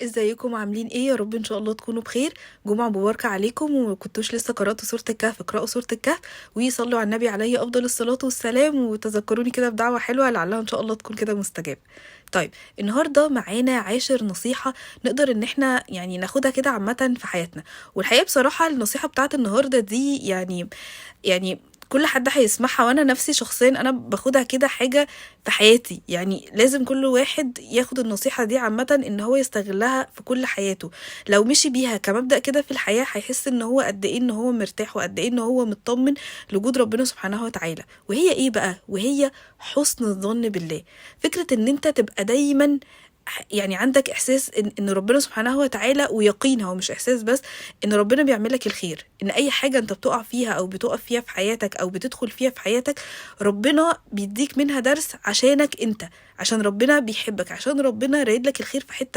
ازيكم عاملين ايه؟ يا رب ان شاء الله تكونوا بخير. جمعة مباركة عليكم، وكنتوش لسه قرأتوا سورة الكهف اقرأوا سورة الكهف وصلوا على النبي عليه افضل الصلاة والسلام، وتذكروني كده بدعوة حلوة لعلها ان شاء الله تكون كده مستجابة. طيب، النهاردة معانا 10 نصيحة نقدر ان احنا يعني ناخدها كده عامة في حياتنا. والحقيقة بصراحة النصيحة بتاعت النهاردة دي يعني كل حد هيسمعها، وانا نفسي شخصيا انا باخدها كده حاجة في حياتي. يعني لازم كل واحد ياخد النصيحة دي عامة ان هو يستغلها في كل حياته. لو مشي بيها كمبدأ كده في الحياة هيحس ان هو قد ايه ان هو مرتاح، وقد ايه ان هو مطمن لوجود ربنا سبحانه وتعالى. وهي ايه بقى؟ وهي حسن الظن بالله. فكرة ان انت تبقى دايما يعني عندك احساس ان ربنا سبحانه وتعالى، ويقين، هو مش احساس بس، ان ربنا بيعمل لك الخير. ان اي حاجه انت بتقع فيها او بتقف فيها في حياتك او بتدخل فيها في حياتك، ربنا بيديك منها درس عشانك انت، عشان ربنا بيحبك، عشان ربنا رايد لك الخير في حته